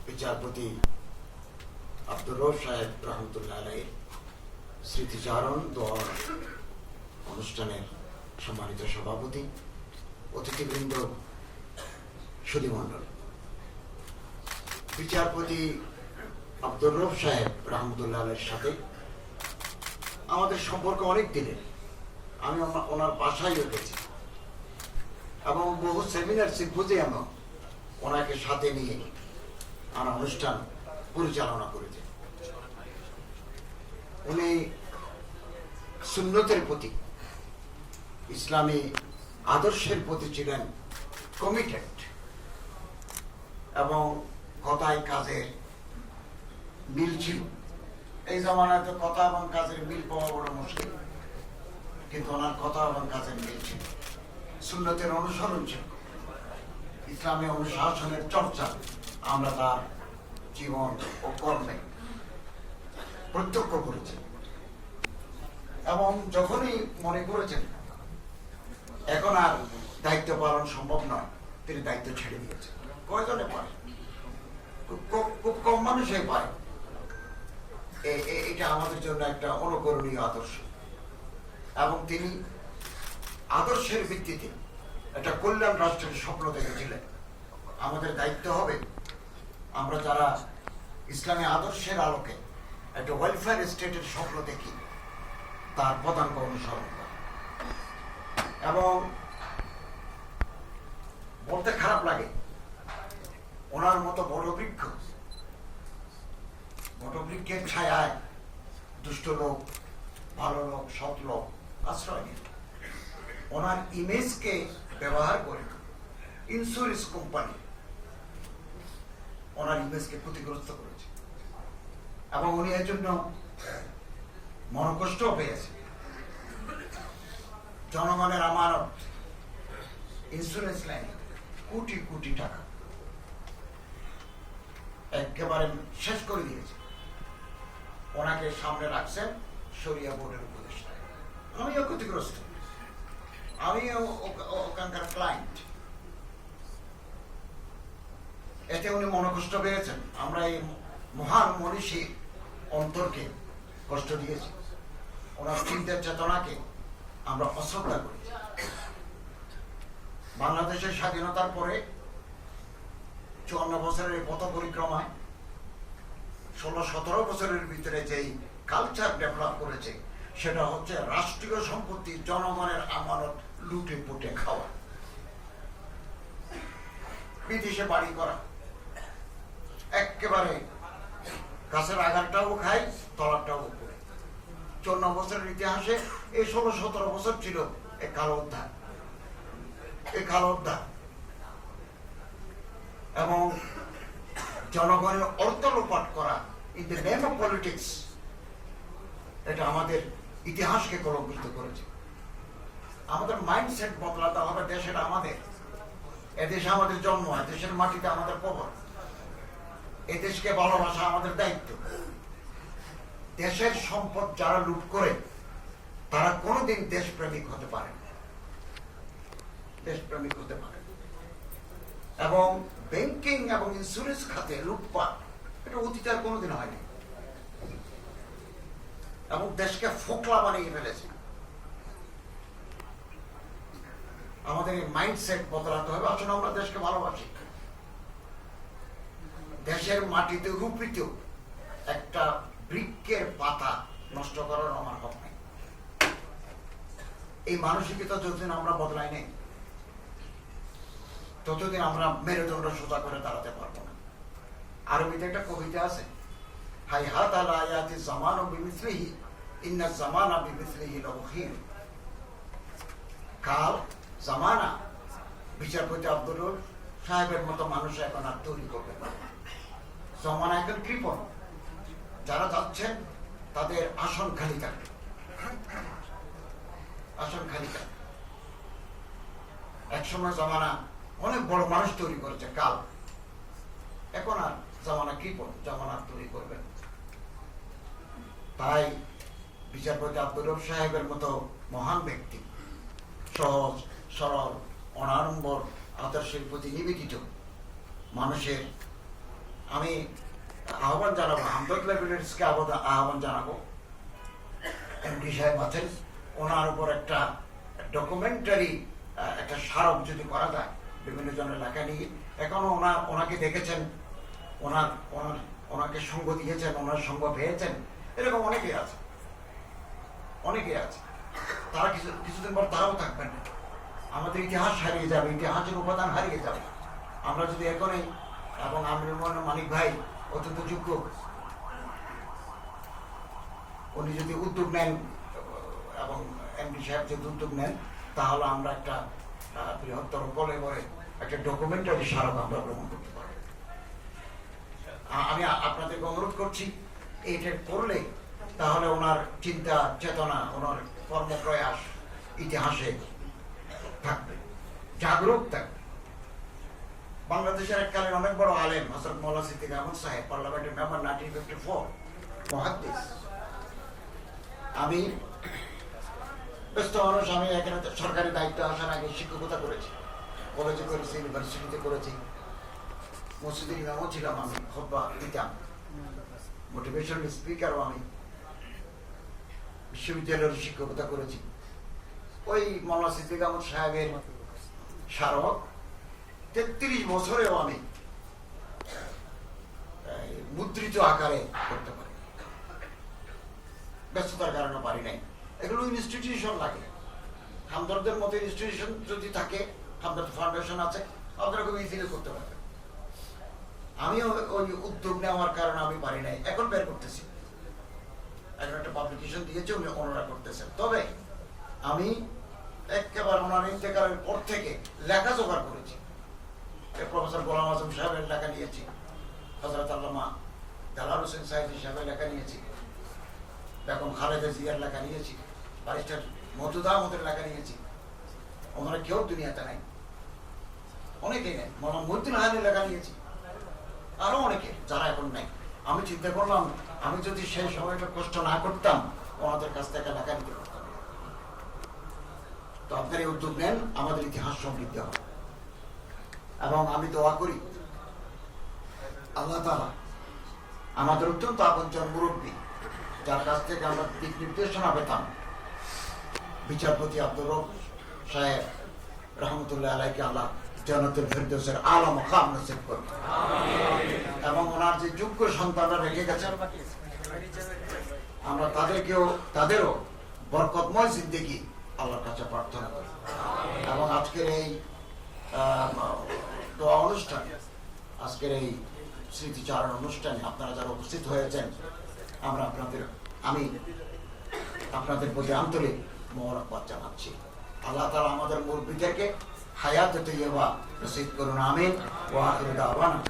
বিচারপতি আব্দুর রউফ সাহেব রহমতুল্লাহ আলাইহির স্মৃতিচারণ দোয়া অনুষ্ঠানের সম্মানিত সভাপতি, অতিথিবৃন্দ, সুধীমণ্ডল, বিচারপতি আব্দুর রউফ সাহেব রহমতুল্লাহ আলাইহির সাথে আমাদের সম্পর্ক অনেক দিনের। আমি ওনার বাসায় উঠেছি এবং বহু সেমিনার সিম্পোজিয়ামও ওনাকে সাথে নিয়ে আমার অনুষ্ঠান পরিচালনা করেছে। উনি সুন্নতের প্রতি, ইসলামী আদর্শের প্রতি ছিলেন কমিটেড এবং কথায় কাজে মিল ছিল। এই জমানায় তো কথা এবং কাজের মিল পাওয়া বড় মুশকিল, কিন্তু ওনার কথা এবং কাজের মিল ছিল, সুন্নতের অনুসরণ ছিল, ইসলামী অনুশাসনের চর্চা আমরা তার জীবন ও কর্মে প্রত্যক্ষ করেছি। এবং যখনই মনে করেছেন এখন আর দায়িত্ব পালন সম্ভব নয়, তিনি দায়িত্ব ছেড়ে দিয়েছেন। কয়জনে পারে? খুব কম মানুষই পারে। এটা আমাদের জন্য একটা অনুকরণীয় আদর্শ এবং তিনি আদর্শের ভিত্তিতে একটা কল্যাণ রাষ্ট্রের স্বপ্ন দেখেছিলেন। আমাদের দায়িত্ব হবে আমরা যারা ইসলামী আদর্শের আলোকে একটা ওয়েলফেয়ার স্টেটের স্বপ্ন দেখি তার পদাঙ্ক অনুসরণ করা। এবং বলতে খারাপ লাগে, ওনার মতো বটবৃক্ষের ছায়ায় দুষ্ট লোক, ভালো লোক, সৎ লোক আশ্রয় নিত। ওনার ইমেজকে ব্যবহার করে ইন্স্যুরেন্স কোম্পানি ওনার ইমেজকে ক্ষতিগ্রস্ত করেছে এবং উনি এর জন্য মনকষ্ট পেয়েছে। জনগণের আমানত ইন্স্যুরেন্স লাইনে কোটি কোটি টাকা একেবারে শেষ করে দিয়েছে। ওনাকে সামনে রাখছেন শরিয়া বোর্ডের উপদেষ্টা। আমিও ক্ষতিগ্রস্ত, আমিও ওখানকার ক্লায়েন্ট। এতে উনি মনকষ্ট পেয়েছেন। আমরা এই মহান মনীষী অন্তরকে কষ্ট দিয়েছি, ওনার চিন্তার চেতনাকে আমরা অশ্রদ্ধা করেছি। বাংলাদেশের স্বাধীনতার পরে 54 বছরের পথ পরিক্রমায় 16-17 বছরের ভিতরে যেই কালচার ডেভেলপ করেছে সেটা হচ্ছে রাষ্ট্রীয় সম্পত্তি, জনগণের আমানত লুটে পুটে খাওয়া, বিদেশে বাড়ি করা, একেবারে গাছের আগারটাও খাই, তলারটাও করে। 54 বছরের ইতিহাসে এই 16-17 বছর ছিল এই কালো উদ্ধার, এবং জনগণের অর্থ লোপাট করা in the name of politics. এটা আমাদের ইতিহাসকে কলঙ্কিত করেছে। আমাদের মাইন্ডসেট বদলাতে হবে। দেশের আমাদের, এদেশে আমাদের জন্ম, এদেশের মাটিতে আমাদের কবর, এদেশকে ভালোবাসা আমাদের দায়িত্ব। দেশের সম্পদ যারা লুট করে তারা কোনোদিন দেশপ্রেমিক হতে পারে না, দেশপ্রেমিক হতে পারে। এবং ব্যাংকিং এবং ইন্স্যুরেন্স খাতে লুটপাট এটা অতীতে আর কোনোদিন হয়নি এবং দেশকে ফোকলা বানিয়ে ফেলেছে। আমাদের এই মাইন্ডসেট বদলাতে হবে। আসলে আমরা দেশকে ভালোবাসি। দেশের মাটিতে রূপিত একটা বৃক্ষের পাতা নষ্ট করার আমার হক নেই। এই মানসিকতা যতদিন আমরা বদলাই নেই ততদিন আমরা মেরুদণ্ড সোজা করে দাঁড়াতে পারবো না। আরবিতে একটা কবিতা আছে, হাইহাত আলা আয়াতি জামানু বিমিসলিহি ইন্না জামানা বিমিসলিহি লাউখির। কাল জামানা বিচারপতি আব্দুর রউফ সাহেবের মতো মানুষ এখন আর তৈরি করবে না। জামানা এখন কৃপণ। যারা যাচ্ছেন তাদের আসন খালি থাকবে, আসন খালি থাকবে। একসময় জামানা অনেক বড় মানুষ তৈরি করেছে কাল, এখন আর জামানা কৃপণ, জামানা তৈরি করবেন। তাই বিচারপতি আব্দুর রউফ সাহেবের মতো মহান ব্যক্তি, সহজ সরল অনাড়ম্বর আদর্শের প্রতি নিবেদিত মানুষের আমি আহ্বান জানাবো, হামদর্দ লাইব্রেরিজকে আহ্বান জানাবো, এমডি সাহেব আছেন, ওনার উপর একটা ডকুমেন্টারি একটা স্মারক যদি করা যায় বিভিন্ন জনের লেখা নিয়ে। এখনো ওনাকে দেখেছেন, ওনাকে সঙ্গ দিয়েছেন, ওনার সঙ্গ পেয়েছেন, এরকম অনেকেই আছে, অনেকেই আছে। তারা কিছুদিন পর তারাও থাকবেন না। আমাদের ইতিহাস হারিয়ে যাবে, ইতিহাসের উপাদান হারিয়ে যাবে আমরা যদি এখনই। এবং আমিনুর রহমান মানিক ভাই অত্যন্ত যোগ্য, উনি যদি উদ্যোগ নেন এবং এমডি সাহেব যদি উদ্যোগ নেন, তাহলে আমরা একটা বৃহত্তর বলে একটা ডকুমেন্টারি স্মারক আমরা গ্রহণ করতে পারি। আমি আপনাদেরকে অনুরোধ করছি, এইটা করলে তাহলে ওনার চিন্তা চেতনা, ওনার কর্মপ্রয়াস ইতিহাসে থাকবে, জাগরুক থাকবে। বাংলাদেশের এককালের অনেক বড় আলেম হযরত মাওলানা সিদ্দিক আহমদ সাহেব, পার্লামেন্টের মেম্বার 1954, মুহাদ্দিস। আমি ব্যস্ত মানুষ, আমি এখানে সরকারি দায়িত্ব আসার আগে শিক্ষকতা করেছি, কলেজে করেছি, ইউনিভার্সিটিতে করেছি, মসজিদের ইমামও ছিলাম, আমি খুতবা দিতাম, মোটিভেশনাল স্পিকারও আমি, বিশ্ববিদ্যালয়ের শিক্ষকতা করেছি। ওই মাওলানা সিদ্দিক আহমদ সাহেবের স্মারক 33 বছরেও আমি মুদ্রিত আকারে করতে পারি, ব্যস্ততার কারণে পারি নাই। এগুলো ইনস্টিটিউশন লাগে, হামদর্দের মতো ইনস্টিটিউশন যদি থাকে, হামদর্দ ফাউন্ডেশন আছে, আপনারা খুব ইজিলি করতে পারবেন। আমিও ওই উদ্যোগ নেওয়ার কারণে আমি পারি নাই, এখন বের করতেছি। এখন একটা পাবলিকেশন দিয়েছে, উনি ওনারা করতেছেন। তবে আমি একেবারে ওনার ইন্তেকালের পর থেকে লেখা জোগাড় করেছি। প্রফেসর গোলাম আজম সাহেবের লেখা নিয়েছি, হযরত আল্লামা দেলাওয়ার হোসেন সাহেব সাহেবের লেখা নিয়েছি, বেগম খালেদা জিয়ার লেখা নিয়েছি, ব্যারিস্টার মওদুদ আহমদের লেখা নিয়েছি। ওনারা কেউ দুনিয়াতে নাই, অনেকেই নেই। মৌলানা মুহিউদ্দিন হায়াতের লেখা নিয়েছি, আরো অনেকে যারা এখন নাই। আমি চিন্তা করলাম, আমি যদি সেই সময়টা কষ্ট না করতাম, ওনাদের কাছ থেকে লেখা নিতে পারতাম। তো আপনারা এই উদ্যোগ নেন, আমাদের ইতিহাস সমৃদ্ধ হবে। এবং আমি দোয়া করি আল্লাহ তাআলা আমাদের অত্যন্ত আপনজন মুরব্বী, যার কাছ থেকে আমরা দিক নির্দেশনা পেতাম, বিচারপতি আব্দুর রব সাহেব রহমতুল্লাহ আলাইকে আল্লাহ জান্নাতুল ফেরদৌসের আলা মাকাম নসিব করুন। এবং ওনার যে যোগ্য সন্তানরা রেখে গেছেন, আমরা তাদেরও বরকতময় জিন্দেগি আল্লাহর কাছে প্রার্থনা করি। এবং আজকের এই দোয়া অনুষ্ঠান, আজকের এই স্মৃতিচারণ অনুষ্ঠানে আপনারা যারা উপস্থিত হয়েছেন, আমি আপনাদের প্রতি আন্তরিক মোবারকবাদ জানাচ্ছি। আল্লাহ তাআলা আমাদের মুরব্বিদেরকে হায়াত তৈয়বা নসিব করুন, আমিন। ওয়া আখিরু দাওয়ানা।